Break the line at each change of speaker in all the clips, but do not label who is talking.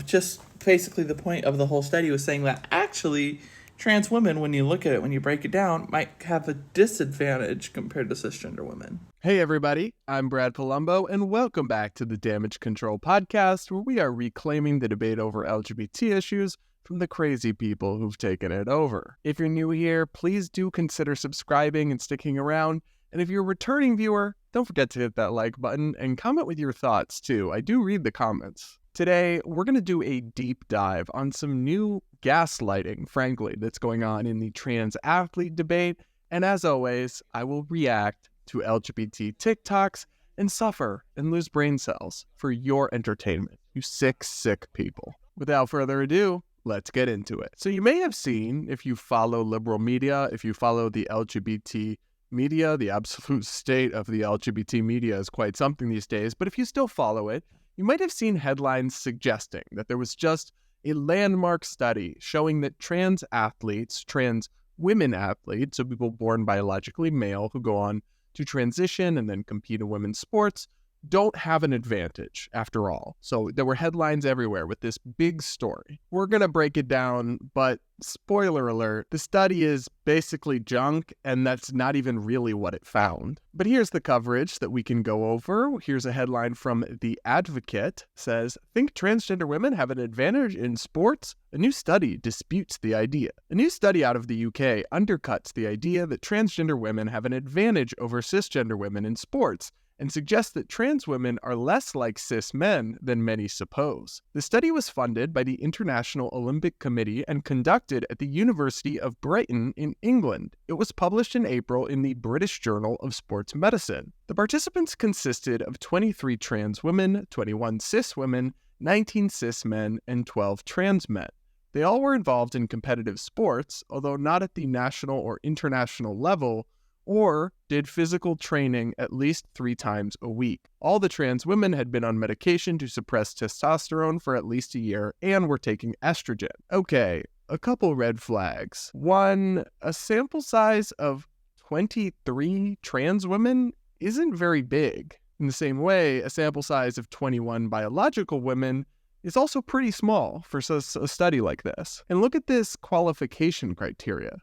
Just basically the point of the whole study was saying that actually trans women, when you look at it, when you break it down, might have a disadvantage compared to cisgender women.
Hey everybody, I'm Brad Polumbo, and welcome back to the Damage Control Podcast, where we are reclaiming the debate over LGBT issues from the crazy people who've taken it over. If you're new here, please do consider subscribing and sticking around, and if you're a returning viewer, don't forget to hit that like button and comment with your thoughts too. I do read the comments. Today, we're going to do a deep dive on some new gaslighting, frankly, that's going on in the trans athlete debate, and as always, I will react to LGBT TikToks and suffer and lose brain cells for your entertainment, you sick, sick people. Without further ado, let's get into it. So you may have seen, if you follow liberal media, if you follow the LGBT media, the absolute state of the LGBT media is quite something these days, but if you still follow it, you might have seen headlines suggesting that there was just a landmark study showing that trans athletes, trans women athletes, so people born biologically male who go on to transition and then compete in women's sports, don't have an advantage after all. So there were headlines everywhere with this big story. We're going to break it down, but spoiler alert, the study is basically junk, and that's not even really what it found. But here's the coverage that we can go over. Here's a headline from The Advocate. Says, think transgender women have an advantage in sports? A new study disputes the idea. A new study out of the UK undercuts the idea that transgender women have an advantage over cisgender women in sports, and suggests that trans women are less like cis men than many suppose. The study was funded by the International Olympic Committee and conducted at the University of Brighton in England. It was published in April in the British Journal of Sports Medicine. The participants consisted of 23 trans women, 21 cis women, 19 cis men, and 12 trans men. They all were involved in competitive sports, although not at the national or international level, or did physical training at least 3 times a week. All the trans women had been on medication to suppress testosterone for at least a year and were taking estrogen. Okay, a couple red flags. One, a sample size of 23 trans women isn't very big. In the same way, a sample size of 21 biological women is also pretty small for a study like this. And look at this qualification criteria.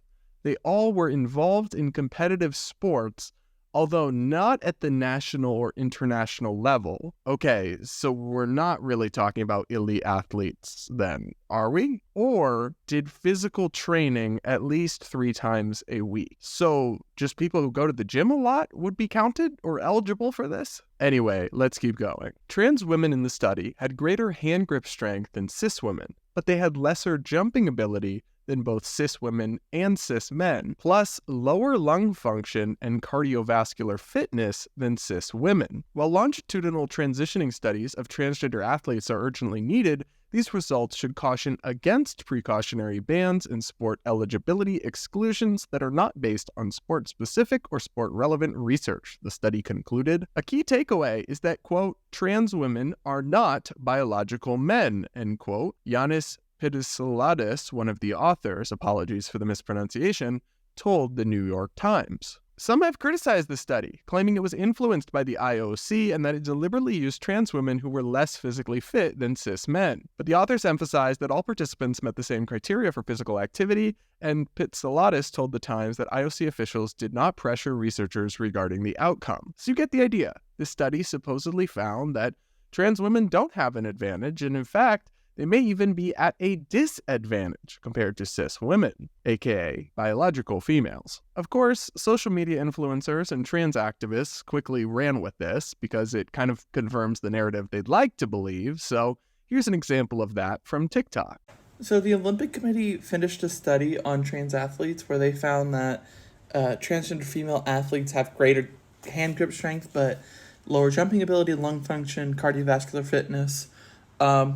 They all were involved in competitive sports, although not at the national or international level. Okay, so we're not really talking about elite athletes then, are we? Or did physical training at least 3 times a week? So just people who go to the gym a lot would be counted or eligible for this? Anyway, let's keep going. Trans women in the study had greater hand grip strength than cis women, but they had lesser jumping ability than both cis women and cis men, plus lower lung function and cardiovascular fitness than cis women. While longitudinal transitioning studies of transgender athletes are urgently needed, these results should caution against precautionary bans and sport eligibility exclusions that are not based on sport-specific or sport-relevant research, the study concluded. A key takeaway is that, quote, trans women are not biological men, end quote. Yanis Pidisaladis, one of the authors, apologies for the mispronunciation, told the New York Times. Some have criticized the study, claiming it was influenced by the IOC and that it deliberately used trans women who were less physically fit than cis men. But the authors emphasized that all participants met the same criteria for physical activity, and Pidisaladis told the Times that IOC officials did not pressure researchers regarding the outcome. So you get the idea. This study supposedly found that trans women don't have an advantage, and in fact, they may even be at a disadvantage compared to cis women, aka biological females. Of course, social media influencers and trans activists quickly ran with this because it kind of confirms the narrative they'd like to believe, so here's an example of that from TikTok.
So the Olympic Committee finished a study on trans athletes where they found that transgender female athletes have greater hand grip strength, but lower jumping ability, lung function, cardiovascular fitness.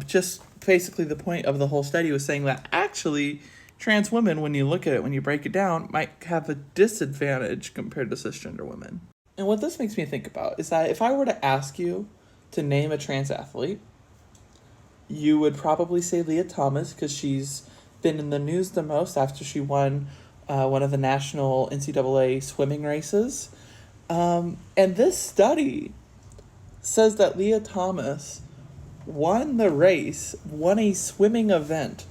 Just basically the point of the whole study was saying that actually trans women, when you look at it, when you break it down, might have a disadvantage compared to cisgender women. And what this makes me think about is that if I were to ask you to name a trans athlete, you would probably say Leah Thomas because she's been in the news the most after she won one of the national NCAA swimming races. And this study says that Leah Thomas won the race, won a swimming event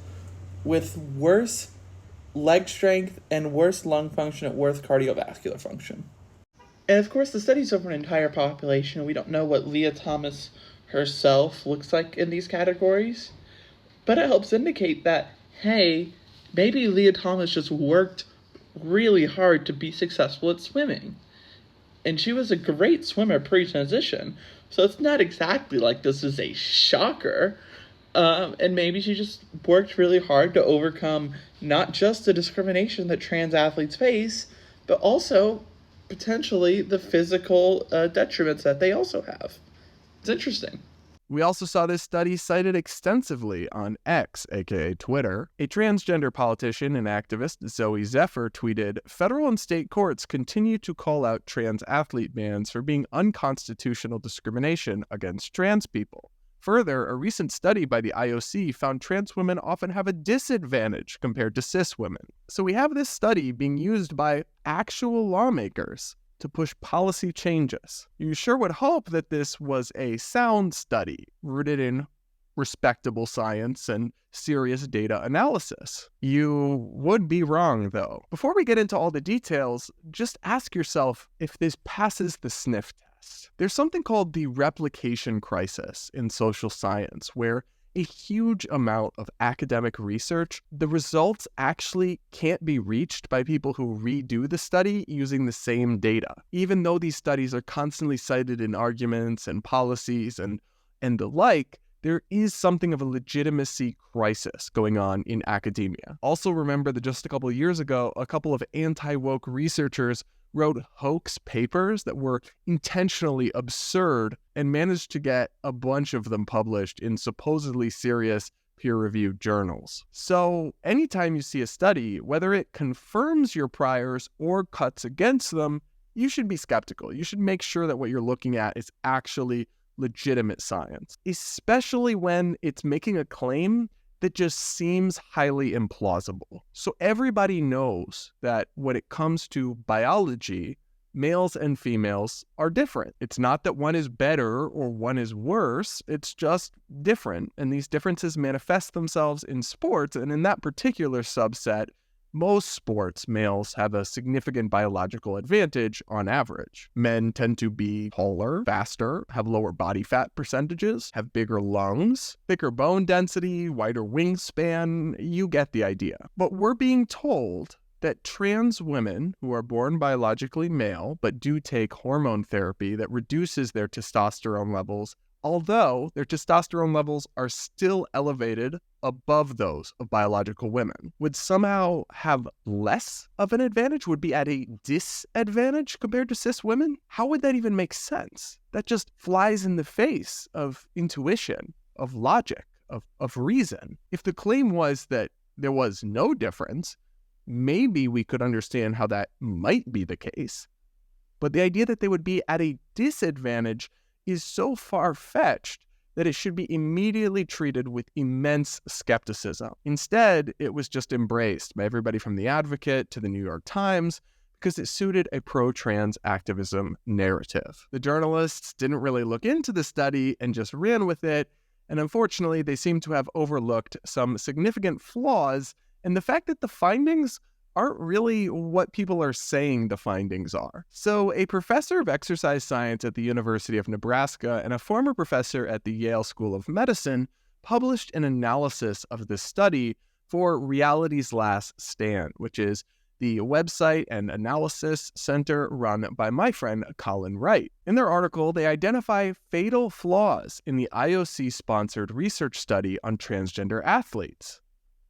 with worse leg strength and worse lung function and worse cardiovascular function. And of course, the study's over an entire population. We don't know what Leah Thomas herself looks like in these categories, but it helps indicate that, hey, maybe Leah Thomas just worked really hard to be successful at swimming. And she was a great swimmer pre-transition, so it's not exactly like this is a shocker. And maybe she just worked really hard to overcome not just the discrimination that trans athletes face, but also potentially the physical detriments that they also have. It's interesting.
We also saw this study cited extensively on X, aka Twitter. A transgender politician and activist, Zoe Zephyr, tweeted, "Federal and state courts continue to call out trans athlete bans for being unconstitutional discrimination against trans people. Further, a recent study by the IOC found trans women often have a disadvantage compared to cis women." So we have this study being used by actual lawmakers to push policy changes. You sure would hope that this was a sound study rooted in respectable science and serious data analysis. You would be wrong, though. Before we get into all the details, just ask yourself if this passes the sniff test. There's something called the replication crisis in social science, where a huge amount of academic research, the results actually can't be reached by people who redo the study using the same data. Even though these studies are constantly cited in arguments and policies and the like, there is something of a legitimacy crisis going on in academia. Also remember that just a couple of years ago, a couple of anti-woke researchers wrote hoax papers that were intentionally absurd and managed to get a bunch of them published in supposedly serious peer-reviewed journals. So anytime you see a study, whether it confirms your priors or cuts against them, you should be skeptical. You should make sure that what you're looking at is actually legitimate science, especially when it's making a claim that just seems highly implausible. So everybody knows that when it comes to biology, males and females are different. It's not that one is better or one is worse, it's just different. And these differences manifest themselves in sports, and in that particular subset, most sports, males have a significant biological advantage on average. Men tend to be taller, faster, have lower body fat percentages, have bigger lungs, thicker bone density, wider wingspan. You get the idea. But we're being told that trans women who are born biologically male but do take hormone therapy that reduces their testosterone levels, although their testosterone levels are still elevated above those of biological women, would somehow have less of an advantage, would be at a disadvantage compared to cis women? How would that even make sense? That just flies in the face of intuition, of logic, of reason. If the claim was that there was no difference, maybe we could understand how that might be the case. But the idea that they would be at a disadvantage is so far-fetched that it should be immediately treated with immense skepticism. Instead, it was just embraced by everybody from The Advocate to The New York Times because it suited a pro-trans activism narrative. The journalists didn't really look into the study and just ran with it, and unfortunately, they seem to have overlooked some significant flaws, and the fact that the findings aren't really what people are saying the findings are. So a professor of exercise science at the University of Nebraska and a former professor at the Yale School of Medicine published an analysis of this study for Reality's Last Stand, which is the website and analysis center run by my friend Colin Wright. In their article, they identify fatal flaws in the IOC-sponsored research study on transgender athletes.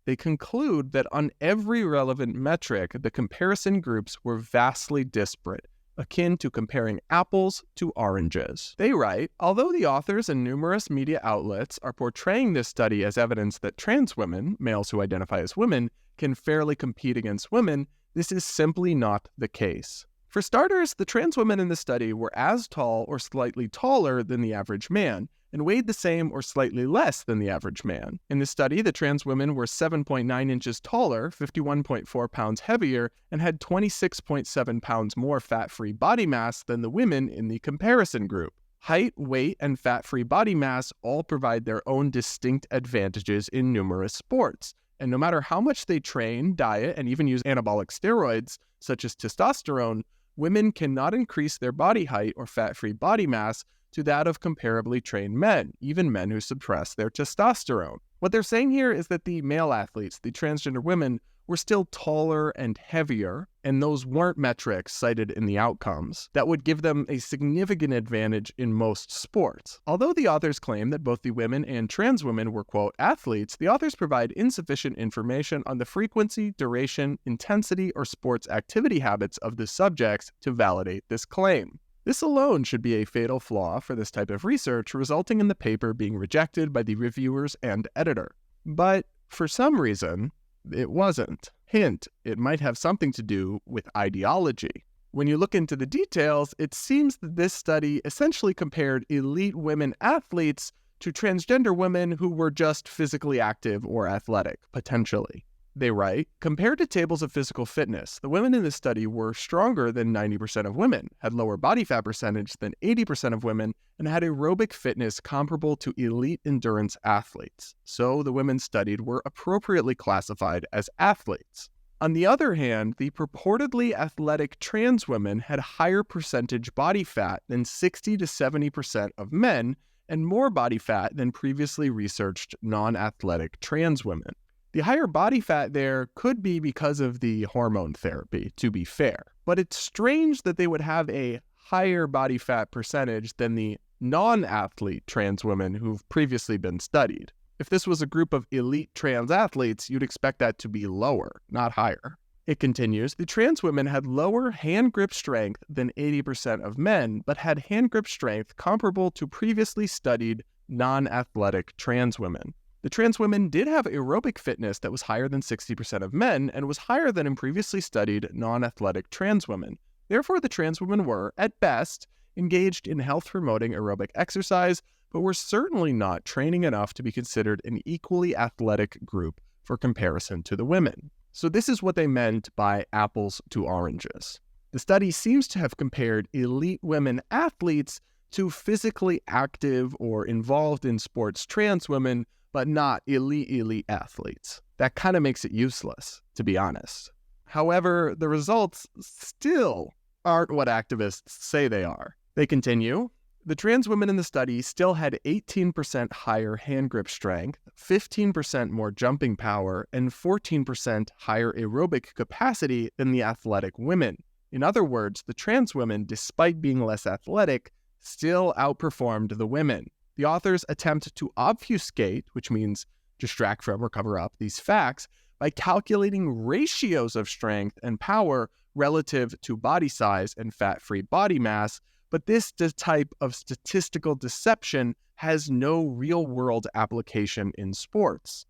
They conclude that on every relevant metric, the comparison groups were vastly disparate, akin to comparing apples to oranges. They write, although the authors and numerous media outlets are portraying this study as evidence that trans women, males who identify as women, can fairly compete against women, this is simply not the case. For starters, the trans women in the study were as tall or slightly taller than the average man, and weighed the same or slightly less than the average man. In the study, the trans women were 7.9 inches taller, 51.4 pounds heavier, and had 26.7 pounds more fat-free body mass than the women in the comparison group. Height, weight, and fat-free body mass all provide their own distinct advantages in numerous sports. And no matter how much they train, diet, and even use anabolic steroids, such as testosterone, women cannot increase their body height or fat-free body mass to that of comparably trained men, even men who suppress their testosterone. What they're saying here is that the male athletes, the transgender women, were still taller and heavier, and those weren't metrics cited in the outcomes that would give them a significant advantage in most sports. Although the authors claim that both the women and trans women were, quote, athletes, the authors provide insufficient information on the frequency, duration, intensity, or sports activity habits of the subjects to validate this claim. This alone should be a fatal flaw for this type of research, resulting in the paper being rejected by the reviewers and editor. But for some reason, it wasn't. Hint, it might have something to do with ideology. When you look into the details, it seems that this study essentially compared elite women athletes to transgender women who were just physically active or athletic, potentially. They write, compared to tables of physical fitness, the women in this study were stronger than 90% of women, had lower body fat percentage than 80% of women, and had aerobic fitness comparable to elite endurance athletes. So the women studied were appropriately classified as athletes. On the other hand, the purportedly athletic trans women had higher percentage body fat than 60 to 70% of men, and more body fat than previously researched non-athletic trans women. The higher body fat there could be because of the hormone therapy, to be fair. But it's strange that they would have a higher body fat percentage than the non-athlete trans women who've previously been studied. If this was a group of elite trans athletes, you'd expect that to be lower, not higher. It continues, the trans women had lower hand grip strength than 80% of men, but had hand grip strength comparable to previously studied non-athletic trans women. The trans women did have aerobic fitness that was higher than 60% of men and was higher than in previously studied non-athletic trans women. Therefore, the trans women were, at best, engaged in health-promoting aerobic exercise, but were certainly not training enough to be considered an equally athletic group for comparison to the women. So this is what they meant by apples to oranges. The study seems to have compared elite women athletes to physically active or involved in sports trans women, but not elite athletes. That kind of makes it useless, to be honest. However, the results still aren't what activists say they are. They continue, the trans women in the study still had 18% higher hand grip strength, 15% more jumping power, and 14% higher aerobic capacity than the athletic women. In other words, the trans women, despite being less athletic, still outperformed the women. The authors attempt to obfuscate, which means distract from or cover up, these facts by calculating ratios of strength and power relative to body size and fat-free body mass, but this type of statistical deception has no real-world application in sports.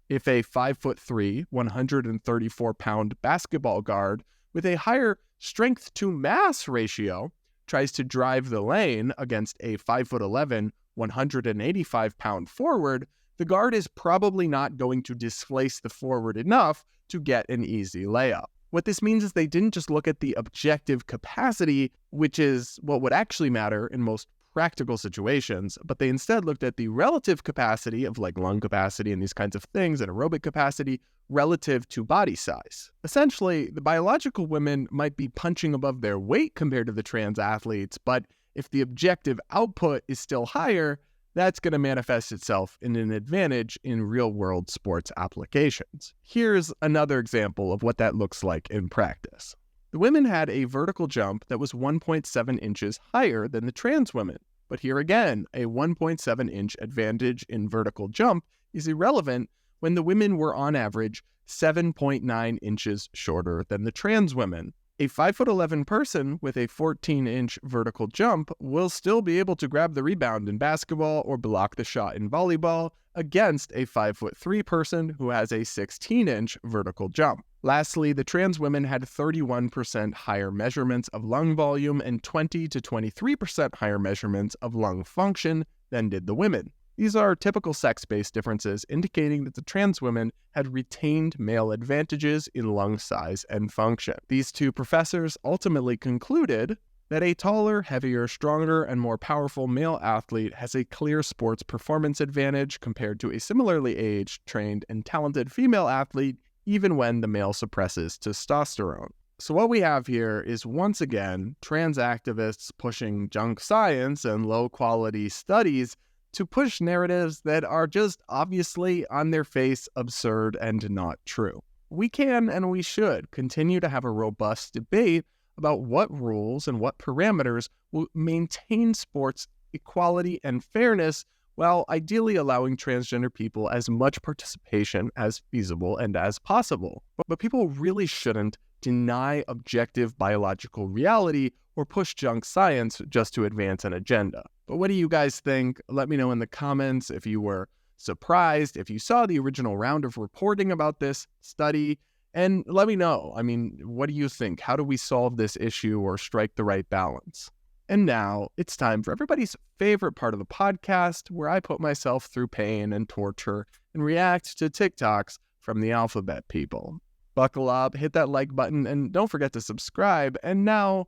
If a 5'3", 134-pound basketball guard with a higher strength-to-mass ratio tries to drive the lane against a 5'11", 185-pound forward, the guard is probably not going to displace the forward enough to get an easy layup. What this means is they didn't just look at the objective capacity, which is what would actually matter in most practical situations, but they instead looked at the relative capacity of like lung capacity and these kinds of things and aerobic capacity relative to body size. Essentially, the biological women might be punching above their weight compared to the trans athletes, but if the objective output is still higher, that's going to manifest itself in an advantage in real-world sports applications. Here's another example of what that looks like in practice. The women had a vertical jump that was 1.7 inches higher than the trans women. But here again, a 1.7 inch advantage in vertical jump is irrelevant when the women were on average 7.9 inches shorter than the trans women. A 5'11" person with a 14-inch vertical jump will still be able to grab the rebound in basketball or block the shot in volleyball against a 5'3" person who has a 16-inch vertical jump. Lastly, the trans women had 31% higher measurements of lung volume and 20 to 23% higher measurements of lung function than did the women. These are typical sex-based differences indicating that the trans women had retained male advantages in lung size and function. These two professors ultimately concluded that a taller, heavier, stronger, and more powerful male athlete has a clear sports performance advantage compared to a similarly aged, trained, and talented female athlete, even when the male suppresses testosterone. So what we have here is, once again, trans activists pushing junk science and low-quality studies to push narratives that are just obviously on their face absurd and not true. We can and we should continue to have a robust debate about what rules and what parameters will maintain sports equality and fairness while ideally allowing transgender people as much participation as feasible and as possible. But people really shouldn't deny objective biological reality or push junk science just to advance an agenda. But what do you guys think? Let me know in the comments if you were surprised, if you saw the original round of reporting about this study, and let me know. I mean, what do you think? How do we solve this issue or strike the right balance? And now it's time for everybody's favorite part of the podcast, where I put myself through pain and torture and react to TikToks from the alphabet people. Buckle up, hit that like button, and don't forget to subscribe. And now,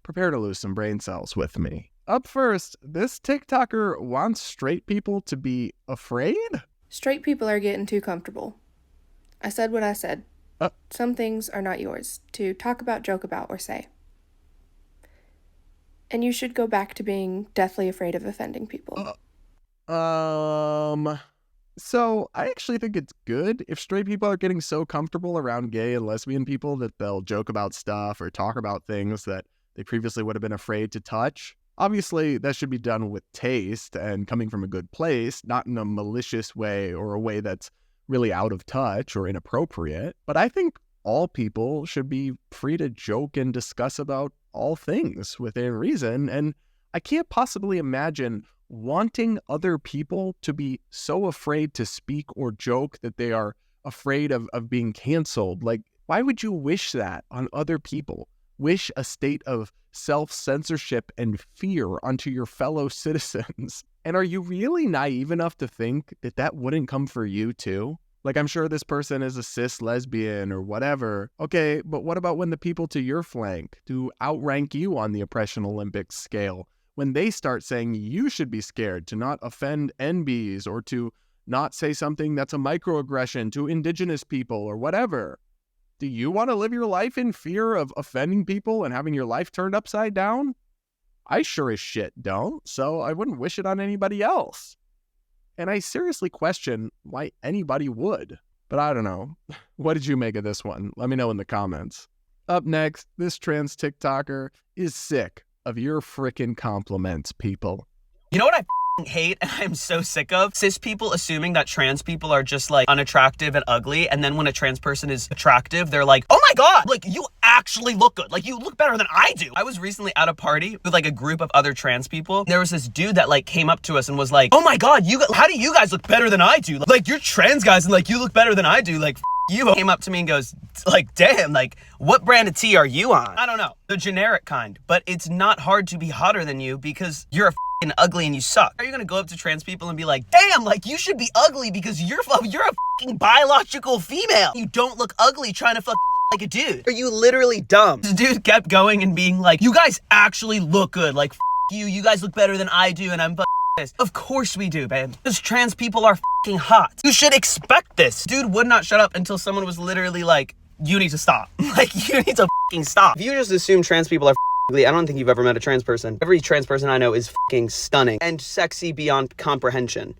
prepare to lose some brain cells with me. Up first, this TikToker wants straight people to be afraid?
Straight people are getting too comfortable. I said what I said. Some things are not yours to talk about, joke about, or say. And you should go back to being deathly afraid of offending people.
So I actually think it's good if straight people are getting so comfortable around gay and lesbian people that they'll joke about stuff or talk about things that they previously would have been afraid to touch. Obviously, that should be done with taste and coming from a good place, not in a malicious way or a way that's really out of touch or inappropriate. But I think all people should be free to joke and discuss about all things within reason. And I can't possibly imagine wanting other people to be so afraid to speak or joke that they are afraid of being canceled. Like, why would you wish that on other people? Wish a state of self-censorship and fear onto your fellow citizens. And are you really naive enough to think that that wouldn't come for you too? Like, I'm sure this person is a cis lesbian or whatever. Okay, but what about when the people to your flank do outrank you on the oppression Olympics scale? When they start saying you should be scared to not offend NBs or to not say something that's a microaggression to indigenous people or whatever. Do you want to live your life in fear of offending people and having your life turned upside down? I sure as shit don't, so I wouldn't wish it on anybody else. And I seriously question why anybody would. But I don't know. What did you make of this one? Let me know in the comments. Up next, this trans TikToker is sick of your frickin' compliments, people.
You know what I hate and I'm so sick of? Cis people assuming that trans people are just like unattractive and ugly, and then when a trans person is attractive, they're like, oh my god, like you actually look good. Like you look better than I do. I was recently at a party with like a group of other trans people. There was this dude that like came up to us and was like, oh my god, how do you guys look better than I do? Like you're trans guys and like you look better than I do. Like you. Came up to me and goes like, damn, like what brand of tea are you on? I don't know, the generic kind, but it's not hard to be hotter than you because you're a ugly and you suck. Are you gonna go up to trans people and be like, damn, like you should be ugly because you're a biological female. You don't look ugly trying to look like a dude. Are you literally dumb? This dude kept going and being like, you guys actually look good. Like you guys look better than I do and I'm this. Of course we do, babe. Because trans people are hot. You should expect this. Dude would not shut up until someone was literally like, you need to stop. Like, you need to stop. If you just assume trans people are ugly, I don't think you've ever met a trans person. Every trans person I know is stunning and sexy beyond comprehension.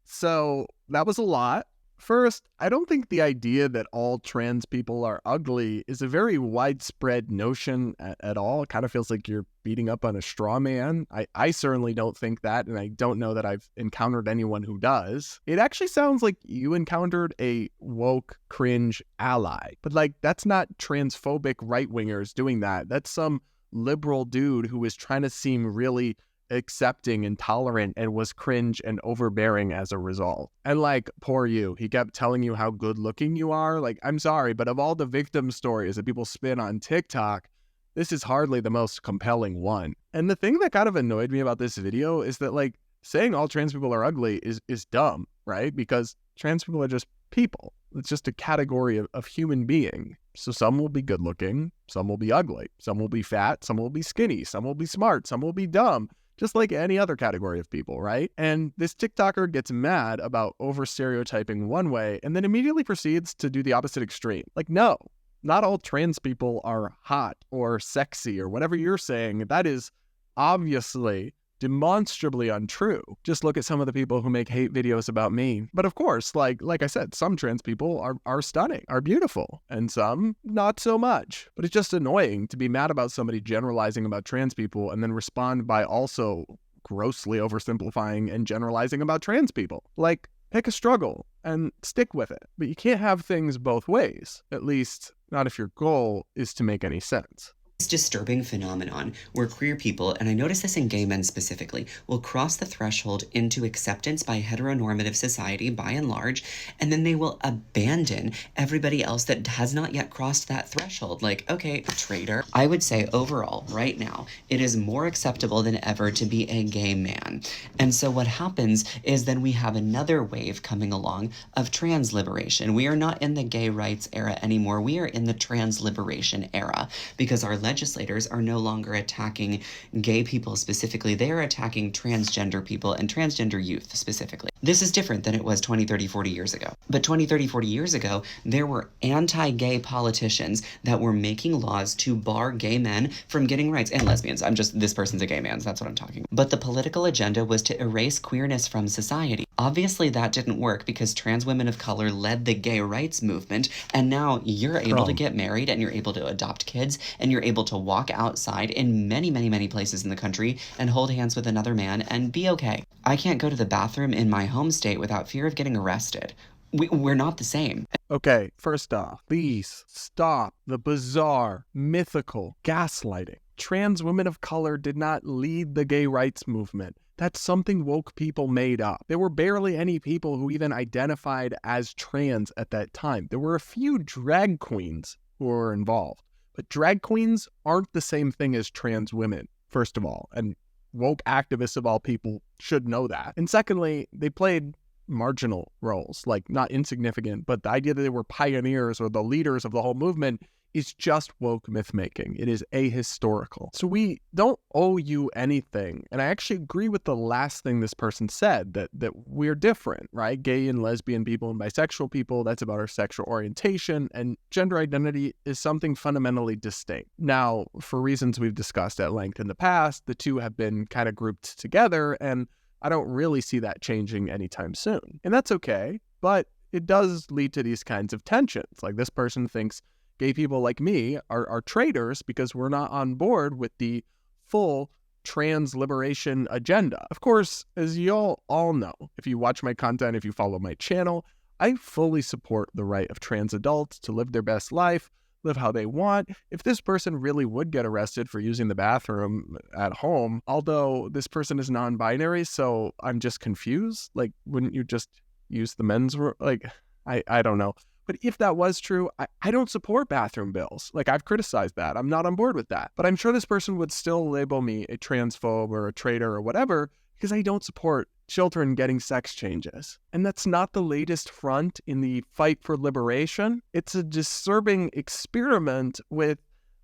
So that was a lot. First, I don't think the idea that all trans people are ugly is a very widespread notion at all. It kind of feels like you're beating up on a straw man. I certainly don't think that, and I don't know that I've encountered anyone who does. It actually sounds like you encountered a woke, cringe ally. But like, that's not transphobic right-wingers doing that. That's some liberal dude who was trying to seem really accepting and tolerant and was cringe and overbearing as a result. And like, poor you, he kept telling you how good looking you are. Like, I'm sorry, but of all the victim stories that people spin on TikTok, this is hardly the most compelling one. And the thing that kind of annoyed me about this video is that like saying all trans people are ugly is dumb, right? Because Trans people are just people. It's just a category of human being. So some will be good looking, some will be ugly, some will be fat, some will be skinny, some will be smart, some will be dumb, just like any other category of people, right? And this TikToker gets mad about over stereotyping one way and then immediately proceeds to do the opposite extreme. Like, no, not all trans people are hot or sexy or whatever you're saying. That is obviously demonstrably untrue. Just look at some of the people who make hate videos about me. But of course, like I said, some trans people are stunning, are beautiful, and some not so much. But it's just annoying to be mad about somebody generalizing about trans people and then respond by also grossly oversimplifying and generalizing about trans people. Like, pick a struggle and stick with it. But you can't have things both ways, at least not if your goal is to make any sense.
This disturbing phenomenon where queer people, and I notice this in gay men specifically, will cross the threshold into acceptance by heteronormative society by and large, and then they will abandon everybody else that has not yet crossed that threshold. Like, okay, traitor. I would say overall, right now, it is more acceptable than ever to be a gay man. And so what happens is then we have another wave coming along of trans liberation. We are not in the gay rights era anymore. We are in the trans liberation era because our legislators are no longer attacking gay people specifically. They are attacking transgender people and transgender youth specifically. This is different than it was 20, 30, 40 years ago. But 20, 30, 40 years ago, there were anti-gay politicians that were making laws to bar gay men from getting rights, and lesbians. This person's a gay man, so that's what I'm talking about. But the political agenda was to erase queerness from society. Obviously, that didn't work because trans women of color led the gay rights movement, and now you're able to get married and you're able to adopt kids and you're able to walk outside in many, many, many places in the country and hold hands with another man and be okay. I can't go to the bathroom in my home state without fear of getting arrested. We're not the same.
Okay, first off, please stop the bizarre, mythical gaslighting. Trans women of color did not lead the gay rights movement. That's something woke people made up. There were barely any people who even identified as trans at that time. There were a few drag queens who were involved. But drag queens aren't the same thing as trans women, first of all. And woke activists of all people should know that. And secondly, they played marginal roles, like not insignificant, but the idea that they were pioneers or the leaders of the whole movement is just woke myth-making. It is ahistorical. So we don't owe you anything. And I actually agree with the last thing this person said, that we're different, right? Gay and lesbian people and bisexual people, that's about our sexual orientation, and gender identity is something fundamentally distinct. Now, for reasons we've discussed at length in the past, the two have been kind of grouped together, and I don't really see that changing anytime soon. And that's okay, but it does lead to these kinds of tensions. Like, this person thinks gay people like me are traitors because we're not on board with the full trans liberation agenda. Of course, as you all know, if you watch my content, if you follow my channel, I fully support the right of trans adults to live their best life, live how they want. If this person really would get arrested for using the bathroom at home, although this person is non-binary, so I'm just confused. Like, wouldn't you just use the men's room? Like, I don't know. But if that was true, I don't support bathroom bills. Like, I've criticized that. I'm not on board with that. But I'm sure this person would still label me a transphobe or a traitor or whatever because I don't support children getting sex changes. And that's not the latest front in the fight for liberation. It's a disturbing experiment with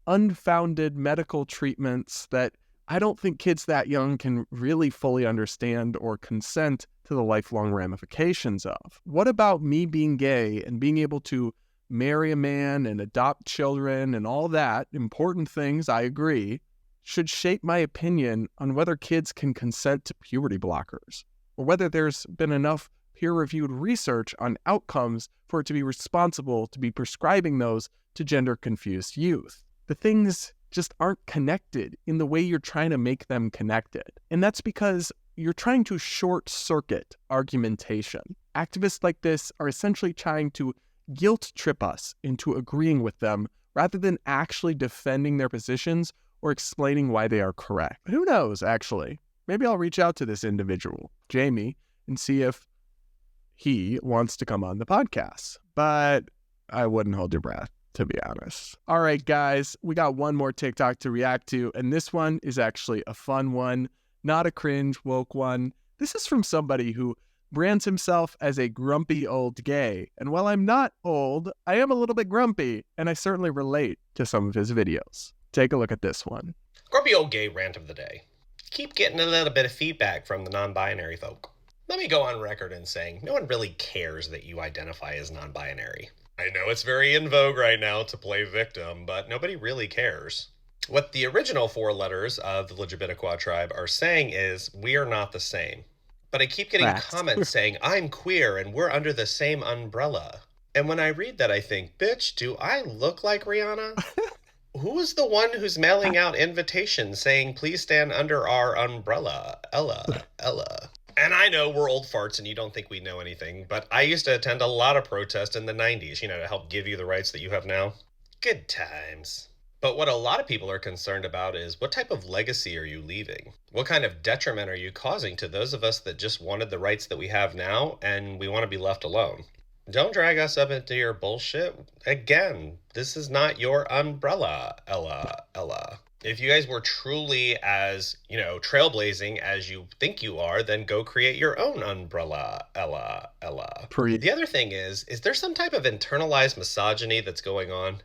unfounded medical treatments that I don't think kids that young can really fully understand or consent to the lifelong ramifications of. What about me being gay and being able to marry a man and adopt children and all that, important things, I agree, should shape my opinion on whether kids can consent to puberty blockers, or whether there's been enough peer-reviewed research on outcomes for it to be responsible to be prescribing those to gender-confused youth. The things just aren't connected in the way you're trying to make them connected. And that's because you're trying to short-circuit argumentation. Activists like this are essentially trying to guilt trip us into agreeing with them rather than actually defending their positions or explaining why they are correct. But who knows, actually? Maybe I'll reach out to this individual, Jamie, and see if he wants to come on the podcast. But I wouldn't hold your breath, to be honest. All right, guys, we got one more TikTok to react to, and this one is actually a fun one, not a cringe woke one. This is from somebody who brands himself as a grumpy old gay. And while I'm not old, I am a little bit grumpy, and I certainly relate to some of his videos. Take a look at this one.
Grumpy old gay rant of the day. Keep getting a little bit of feedback from the non-binary folk. Let me go on record in saying no one really cares that you identify as non-binary. I know it's very in vogue right now to play victim, but nobody really cares. What the original 4 letters of the LGBTQ tribe are saying is, we are not the same. But I keep getting comments saying, I'm queer and we're under the same umbrella. And when I read that, I think, bitch, do I look like Rihanna? Who is the one who's mailing out invitations saying, please stand under our umbrella? Ella. And I know we're old farts and you don't think we know anything, but I used to attend a lot of protests in the 90s, to help give you the rights that you have now. Good times. But what a lot of people are concerned about is, what type of legacy are you leaving? What kind of detriment are you causing to those of us that just wanted the rights that we have now and we want to be left alone? Don't drag us up into your bullshit. Again, this is not your umbrella, Ella. If you guys were truly as, trailblazing as you think you are, then go create your own umbrella, Ella. The other thing is there some type of internalized misogyny that's going on?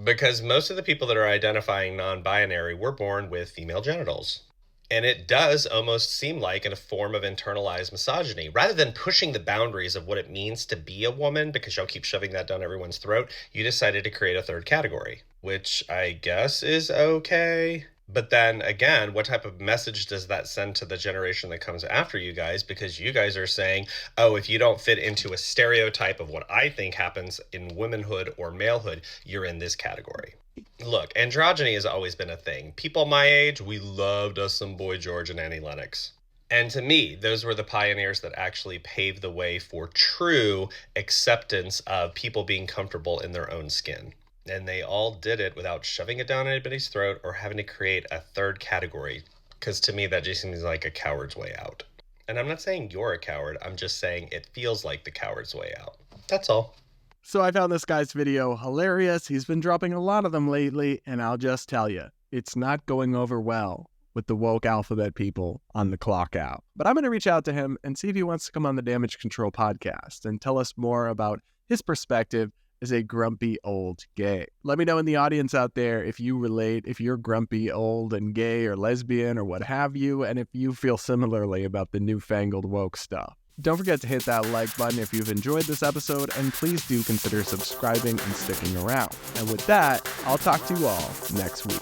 Because most of the people that are identifying non-binary were born with female genitals. And it does almost seem like a form of internalized misogyny. Rather than pushing the boundaries of what it means to be a woman, because y'all keep shoving that down everyone's throat, you decided to create a third category, which I guess is okay. But then again, what type of message does that send to the generation that comes after you guys? Because you guys are saying, oh, if you don't fit into a stereotype of what I think happens in womanhood or malehood, you're in this category. Look, androgyny has always been a thing. People my age, we loved us some Boy George and Annie Lennox. And to me, those were the pioneers that actually paved the way for true acceptance of people being comfortable in their own skin. And they all did it without shoving it down anybody's throat or having to create a third category. Because to me, that just seems like a coward's way out. And I'm not saying you're a coward. I'm just saying it feels like the coward's way out. That's all.
So I found this guy's video hilarious. He's been dropping a lot of them lately, and I'll just tell you, it's not going over well with the woke alphabet people on the clock out. But I'm going to reach out to him and see if he wants to come on the Damage Control podcast and tell us more about his perspective as a grumpy old gay. Let me know in the audience out there if you relate, if you're grumpy old and gay or lesbian or what have you, and if you feel similarly about the newfangled woke stuff. Don't forget to hit that like button if you've enjoyed this episode, and please do consider subscribing and sticking around. And with that, I'll talk to you all next week.